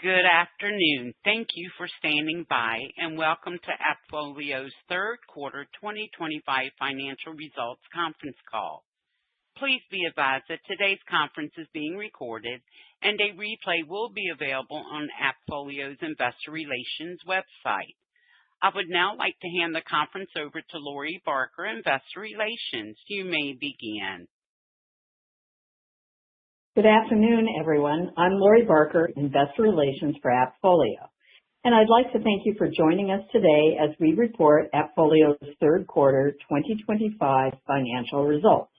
Good afternoon. Thank you for standing by, and welcome to AppFolio's third quarter 2025 financial results conference call. Please be advised that today's conference is being recorded, and a replay will be available on AppFolio's investor relations website. I would now like to hand the conference over to Lori Barker, Investor Relations. You may begin. Good afternoon, everyone. I'm Lori Barker, Investor Relations for AppFolio, and I'd like to thank you for joining us today as we report AppFolio's third quarter 2025 financial results.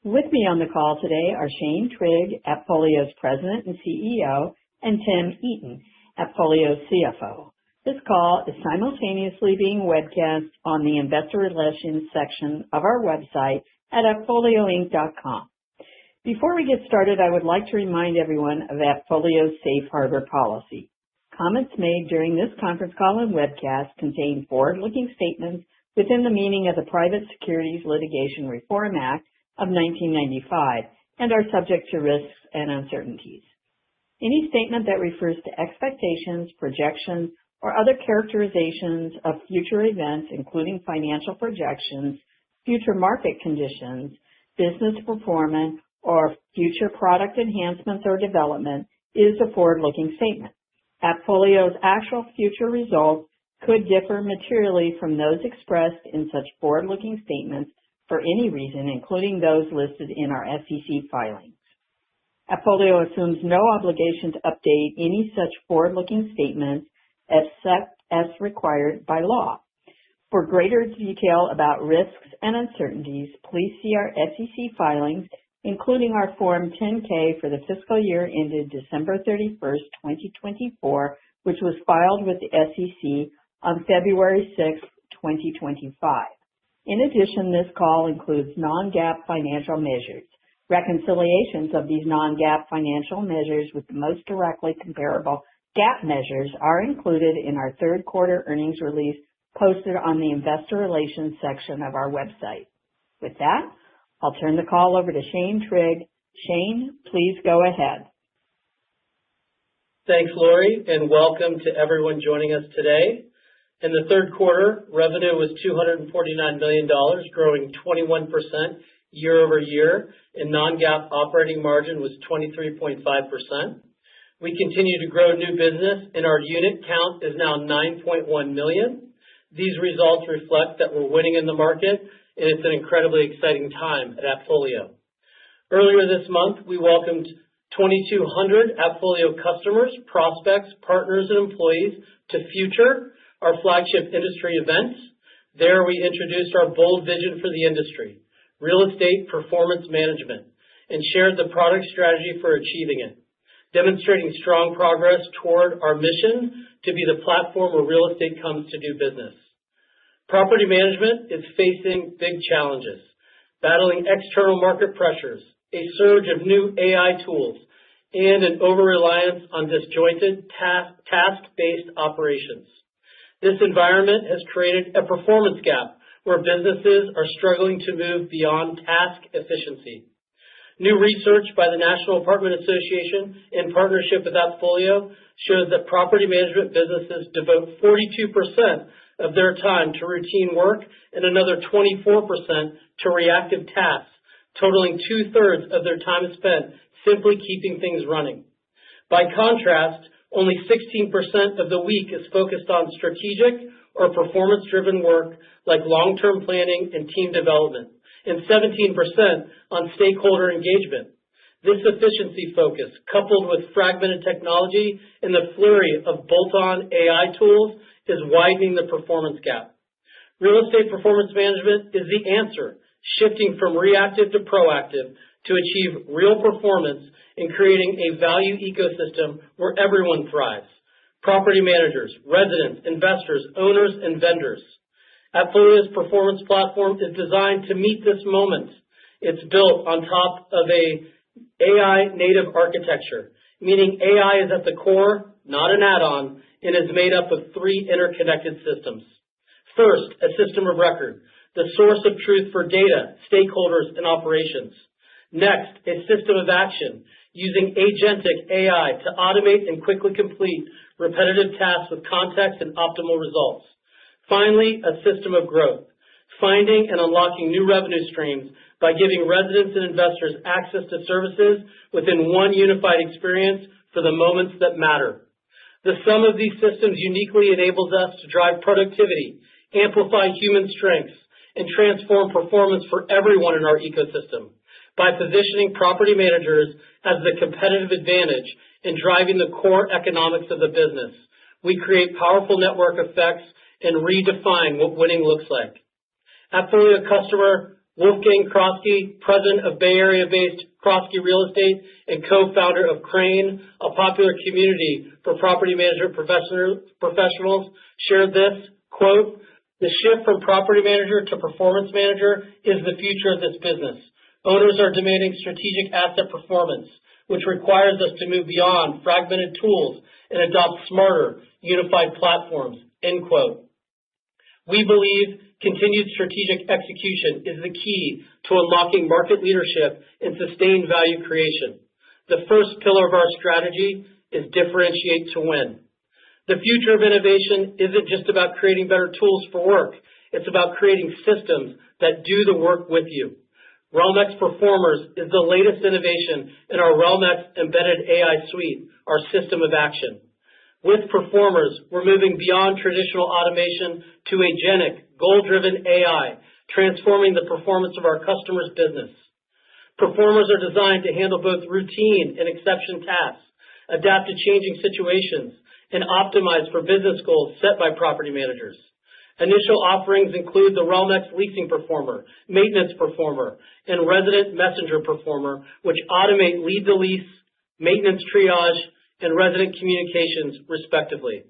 With me on the call today are Shane Trigg, AppFolio's President and CEO, and Tim Eaton, AppFolio's CFO. This call is simultaneously being webcast on the Investor Relations section of our website at appfolioinc.com. Before we get started, I would like to remind everyone of AppFolio's safe harbor policy. Comments made during this conference call and webcast contain forward-looking statements within the meaning of the Private Securities Litigation Reform Act of 1995 and are subject to risks and uncertainties. Any statement that refers to expectations, projections, or other characterizations of future events, including financial projections, future market conditions, business performance, or future product enhancements or development is a forward-looking statement. AppFolio's actual future results could differ materially from those expressed in such forward-looking statements for any reason, including those listed in our SEC filings. AppFolio assumes no obligation to update any such forward-looking statements except as required by law. For greater detail about risks and uncertainties, please see our SEC filings, including our Form 10-K for the fiscal year ended December 31st, 2024, which was filed with the SEC on February 6, 2025. In addition, this call includes non-GAAP financial measures. Reconciliations of these non-GAAP financial measures with the most directly comparable GAAP measures are included in our third quarter earnings release posted on the Investor Relations section of our website. With that, I'll turn the call over to Shane Trigg. Shane, please go ahead. Thanks, Lori, and welcome to everyone joining us today. In the third quarter, revenue was $249 million, growing 21% year over year, and non-GAAP operating margin was 23.5%. We continue to grow new business, and our unit count is now 9.1 million. These results reflect that we're winning in the market, and it's an incredibly exciting time at AppFolio. Earlier this month, we welcomed 2,200 AppFolio customers, prospects, partners, and employees to Future, our flagship industry event. There we introduced our bold vision for the industry, real estate performance management, and shared the product strategy for achieving it, demonstrating strong progress toward our mission to be the platform where real estate comes to do business. Property management is facing big challenges, battling external market pressures, a surge of new AI tools, and an over-reliance on disjointed task-based operations. This environment has created a performance gap where businesses are struggling to move beyond task efficiency. New research by the National Apartment Association in partnership with AppFolio shows that property management businesses devote 42% of their time to routine work and another 24% to reactive tasks, totaling 2/3 of their time spent simply keeping things running. By contrast, only 16% of the week is focused on strategic or performance-driven work like long-term planning and team development, and 17% on stakeholder engagement. This efficiency focus, coupled with fragmented technology and the flurry of bolt-on AI tools, is widening the performance gap. Real estate performance management is the answer, shifting from reactive to proactive to achieve real performance and creating a value ecosystem where everyone thrives: property managers, residents, investors, owners, and vendors. AppFolio's performance platform is designed to meet this moment. It's built on top of a AI-native architecture, meaning AI is at the core, not an add-on, and is made up of three interconnected systems. First, a system of record, the source of truth for data, stakeholders, and operations. Next, a system of action, using agentic AI to automate and quickly complete repetitive tasks with context and optimal results. Finally, a system of growth, finding and unlocking new revenue streams by giving residents and investors access to services within one unified experience for the moments that matter. The sum of these systems uniquely enables us to drive productivity, amplify human strengths, and transform performance for everyone in our ecosystem by positioning property managers as the competitive advantage in driving the core economics of the business. We create powerful network effects and redefine what winning looks like. AppFolio customer Wolfgang Kroski, president of Bay Area-based Kroski Real Estate and co-founder of Crane, a popular community for property management professionals, shared this, quote, "The shift from property manager to performance manager is the future of this business. Owners are demanding strategic asset performance, which requires us to move beyond fragmented tools and adopt smarter, unified platforms," end quote. We believe continued strategic execution is the key to unlocking market leadership and sustained value creation. The first pillar of our strategy is differentiate to win. The future of innovation isn't just about creating better tools for work. It's about creating systems that do the work with you. Realm-X Performers is the latest innovation in our Realm-X Embedded AI Suite, our system of action. With Performers, we're moving beyond traditional automation to agentic, goal-driven AI, transforming the performance of our customers' business. Performers are designed to handle both routine and exception tasks, adapt to changing situations, and optimize for business goals set by property managers. Initial offerings include the Realm-X Leasing Performer, Maintenance Performer, and Resident Messenger Performer, which automate lead-to-lease, maintenance triage, and resident communications, respectively.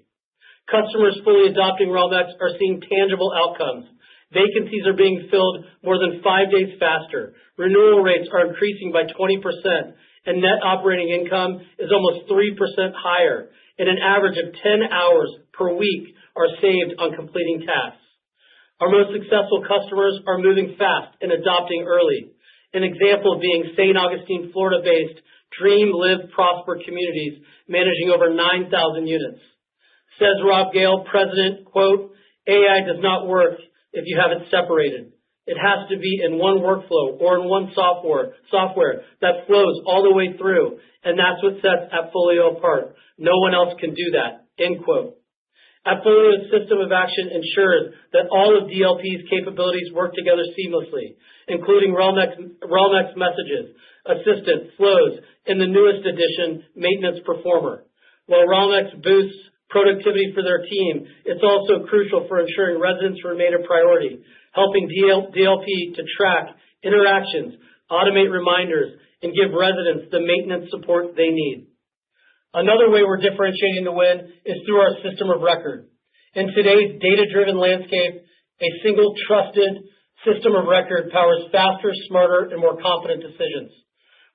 Customers fully adopting Realm-X are seeing tangible outcomes. Vacancies are being filled more than 5 days faster. Renewal rates are increasing by 20%, and net operating income is almost 3% higher, and an average of 10 hours per week are saved on completing tasks. Our most successful customers are moving fast and adopting early. An example being St. Augustine, Florida-based Dream, Live, Prosper Communities, managing over 9,000 units. Says Rob Gale, president, quote, "AI does not work if you have it separated. It has to be in one workflow or in one software that flows all the way through, and that's what sets AppFolio apart. No one else can do that," end quote. AppFolio's system of action ensures that all of DLP's capabilities work together seamlessly, including Realm-X Messages, Assistant, Flows, and the newest addition, Maintenance Performer. While Realm-X boosts productivity for their team, it's also crucial for ensuring residents remain a priority, helping DLP to track interactions, automate reminders, and give residents the maintenance support they need. Another way we're differentiating to win is through our system of record. In today's data-driven landscape, a single trusted system of record powers faster, smarter, and more confident decisions.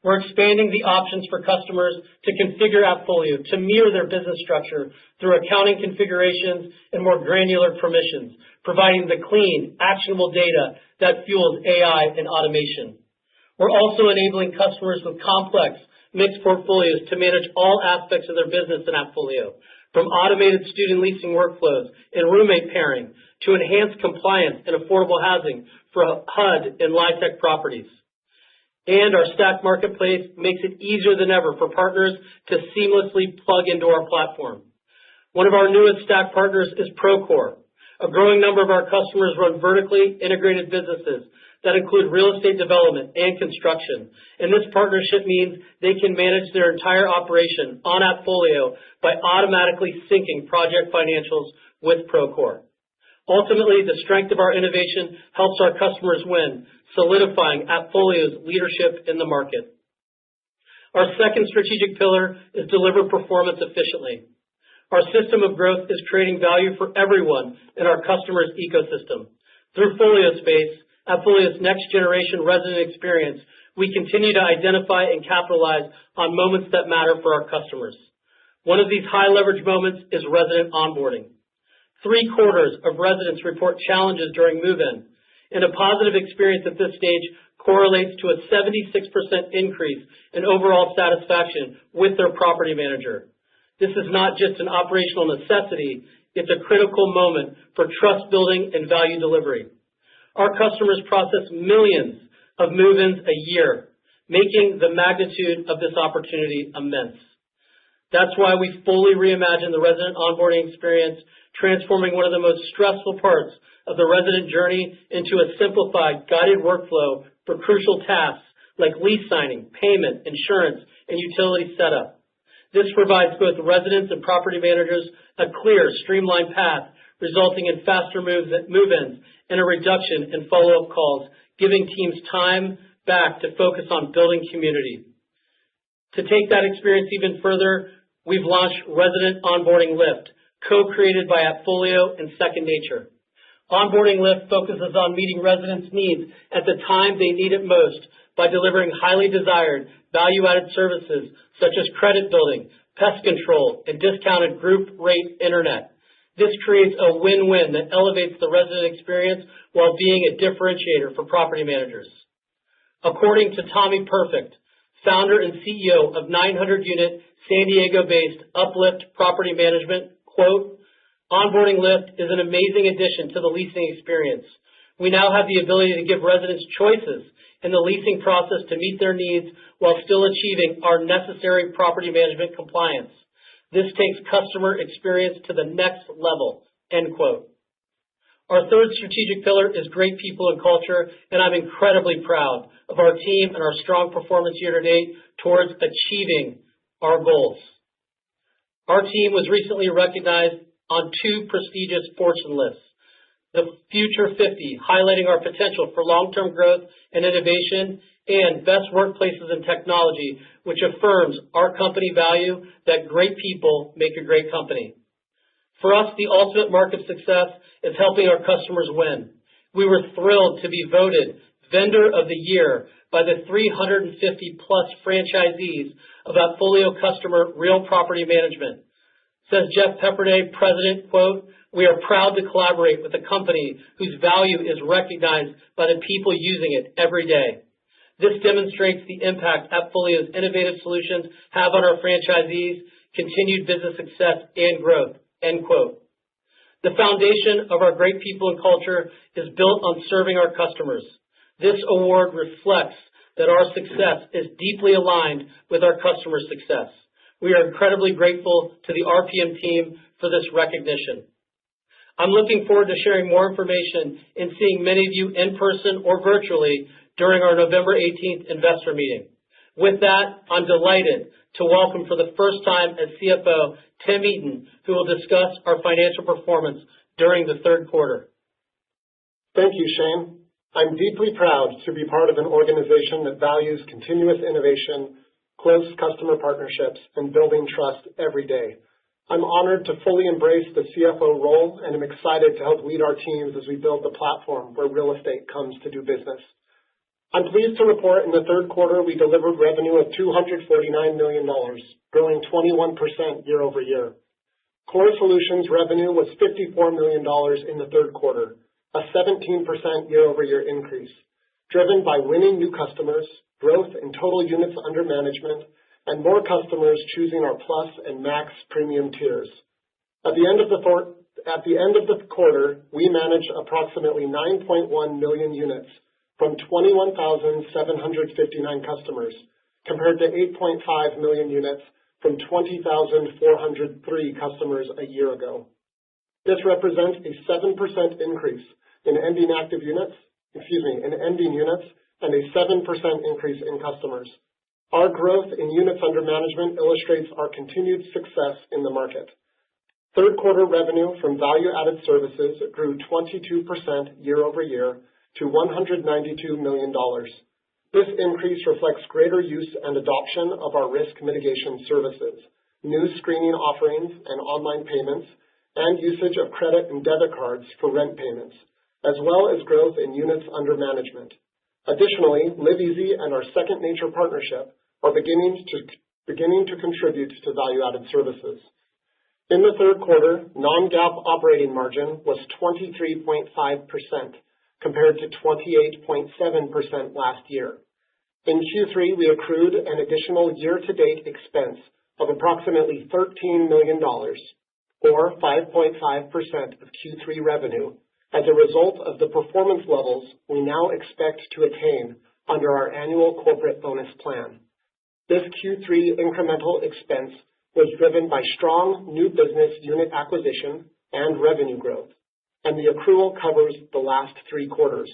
We're expanding the options for customers to configure AppFolio to mirror their business structure through accounting configurations and more granular permissions, providing the clean, actionable data that fuels AI and automation. We're also enabling customers with complex, mixed portfolios to manage all aspects of their business in AppFolio, from automated student leasing workflows and roommate pairing to enhanced compliance and affordable housing for HUD and LIHTC properties. And our Stack Marketplace makes it easier than ever for partners to seamlessly plug into our platform. One of our newest Stack partners is Procore. A growing number of our customers run vertically integrated businesses that include real estate development and construction. And this partnership means they can manage their entire operation on AppFolio by automatically syncing project financials with Procore. Ultimately, the strength of our innovation helps our customers win, solidifying AppFolio's leadership in the market. Our second strategic pillar is deliver performance efficiently. Our system of growth is creating value for everyone in our customers' ecosystem. Through FolioSpace, AppFolio's next-generation resident experience, we continue to identify and capitalize on moments that matter for our customers. One of these high-leverage moments is resident onboarding. 3/4 of residents report challenges during move-in. and a positive experience at this stage correlates to a 76% increase in overall satisfaction with their property manager. This is not just an operational necessity, it's a critical moment for trust building and value delivery. Our customers process millions of move-ins a year, making the magnitude of this opportunity immense. That's why we fully reimagined the resident onboarding experience, transforming one of the most stressful parts of the resident journey into a simplified, guided workflow for crucial tasks like lease signing, payment, insurance, and utility setup. This provides both residents and property managers a clear, streamlined path, resulting in faster move-ins and a reduction in follow-up calls, giving teams time back to focus on building community. To take that experience even further, we've launched Resident Onboarding Lift, co-created by AppFolio and Second Nature. Onboarding Lift focuses on meeting residents' needs at the time they need it most by delivering highly desired, value-added services such as credit building, pest control, and discounted group rate internet. This creates a win-win that elevates the resident experience while being a differentiator for property managers. According to Tommy Perfect, founder and CEO of 900-unit San Diego-based Uplift Property Management, quote, "Onboarding Lift is an amazing addition to the leasing experience. We now have the ability to give residents choices in the leasing process to meet their needs while still achieving our necessary property management compliance. This takes customer experience to the next level," end quote. Our third strategic pillar is great people and culture, and I'm incredibly proud of our team and our strong performance year to date towards achieving our goals. Our team was recently recognized on 2 prestigious Fortune lists. The Future 50, highlighting our potential for long-term growth and innovation, and Best Workplaces in Technology, which affirms our company value that great people make a great company. For us, the ultimate mark of success is helping our customers win. We were thrilled to be voted Vendor of the Year by the 350-plus franchisees of AppFolio Customer Real Property Management. Says Jeff Pepperday, President, quote, "We are proud to collaborate with a company whose value is recognized by the people using it every day. This demonstrates the impact AppFolio's innovative solutions have on our franchisees, continued business success, and growth," end quote. The foundation of our great people and culture is built on serving our customers. This award reflects that our success is deeply aligned with our customer success. We are incredibly grateful to the RPM team for this recognition. I'm looking forward to sharing more information and seeing many of you in person or virtually during our November 18th investor meeting. With that, I'm delighted to welcome for the first time as CFO, Tim Eaton, who will discuss our financial performance during the third quarter. Thank you, Shane. I'm deeply proud to be part of an organization that values continuous innovation, close customer partnerships, and building trust every day. I'm honored to fully embrace the CFO role, and I'm excited to help lead our teams as we build the platform where real estate comes to do business. I'm pleased to report in the third quarter we delivered revenue of $249 million, growing 21% year over year. Core Solutions revenue was $54 million in the third quarter, a 17% year over year increase, driven by winning new customers, growth in total units under management, and more customers choosing our Plus and Max premium tiers. At the end of the quarter, we managed approximately 9.1 million units from 21,759 customers, compared to 8.5 million units from 20,403 customers a year ago. This represents a 7% increase in ending units, and a 7% increase in customers. Our growth in units under management illustrates our continued success in the market. Third quarter revenue from value-added services grew 22% year over year to $192 million. This increase reflects greater use and adoption of our risk mitigation services, new screening offerings and online payments, and usage of credit and debit cards for rent payments, as well as growth in units under management. Additionally, LiveEasy and our Second Nature partnership are beginning to contribute to value-added services. In the third quarter, non-GAAP operating margin was 23.5%, compared to 28.7% last year. In Q3, we accrued an additional year-to-date expense of approximately $13 million, or 5.5% of Q3 revenue, as a result of the performance levels we now expect to attain under our annual corporate bonus plan. This Q3 incremental expense was driven by strong new business unit acquisition and revenue growth, and the accrual covers the last 3 quarters.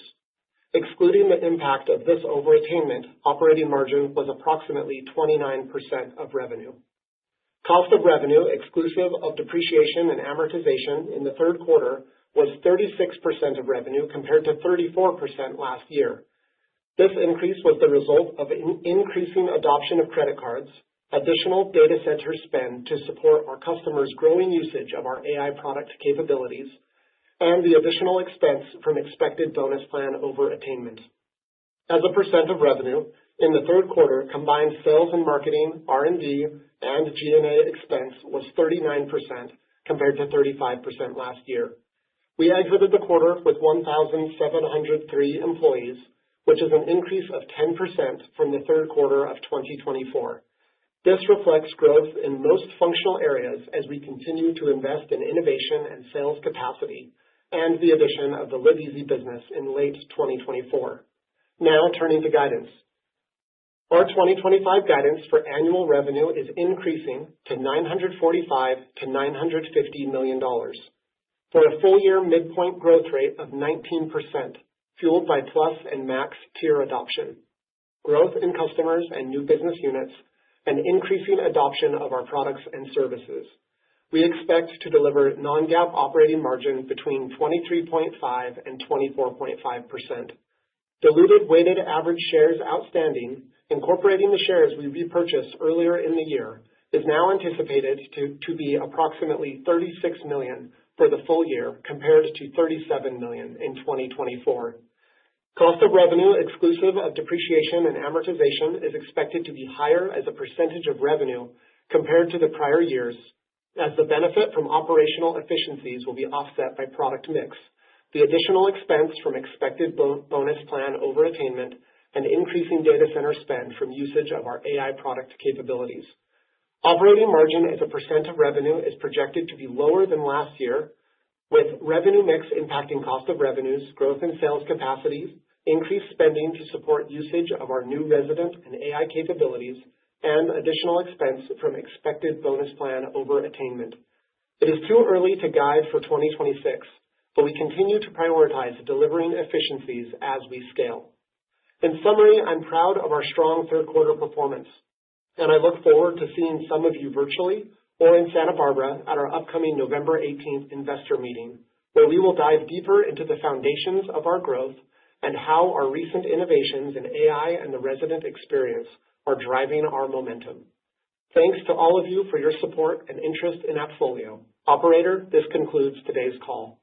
Excluding the impact of this overattainment, operating margin was approximately 29% of revenue. Cost of revenue, exclusive of depreciation and amortization in the third quarter, was 36% of revenue compared to 34% last year. This increase was the result of increasing adoption of credit cards, additional data center spend to support our customers' growing usage of our AI product capabilities, and the additional expense from expected bonus plan overattainment. As a percent of revenue, in the third quarter, combined sales and marketing, R&D, and G&A expense was 39% compared to 35% last year. We exited the quarter with 1,703 employees, which is an increase of 10% from the third quarter of 2024. This reflects growth in most functional areas as we continue to invest in innovation and sales capacity, and the addition of the LiveEasy business in late 2024. Now turning to guidance. Our 2025 guidance for annual revenue is increasing to $945 to $950 million, for a full-year midpoint growth rate of 19%, fueled by Plus and Max tier adoption, growth in customers and new business units, and increasing adoption of our products and services. We expect to deliver non-GAAP operating margin between 23.5% and 24.5%. Diluted weighted average shares outstanding, incorporating the shares we repurchased earlier in the year, is now anticipated to be approximately 36 million for the full year compared to 37 million in 2024. Cost of revenue exclusive of depreciation and amortization is expected to be higher as a percentage of revenue compared to the prior years, as the benefit from operational efficiencies will be offset by product mix, the additional expense from expected bonus plan overattainment, and increasing data center spend from usage of our AI product capabilities. Operating margin as a percent of revenue is projected to be lower than last year, with revenue mix impacting cost of revenues, growth in sales capacities, increased spending to support usage of our new resident and AI capabilities, and additional expense from expected bonus plan overattainment. It is too early to guide for 2026, but we continue to prioritize delivering efficiencies as we scale. In summary, I'm proud of our strong third quarter performance, and I look forward to seeing some of you virtually or in Santa Barbara at our upcoming November 18th investor meeting, where we will dive deeper into the foundations of our growth and how our recent innovations in AI and the resident experience are driving our momentum. Thanks to all of you for your support and interest in AppFolio. Operator, this concludes today's call.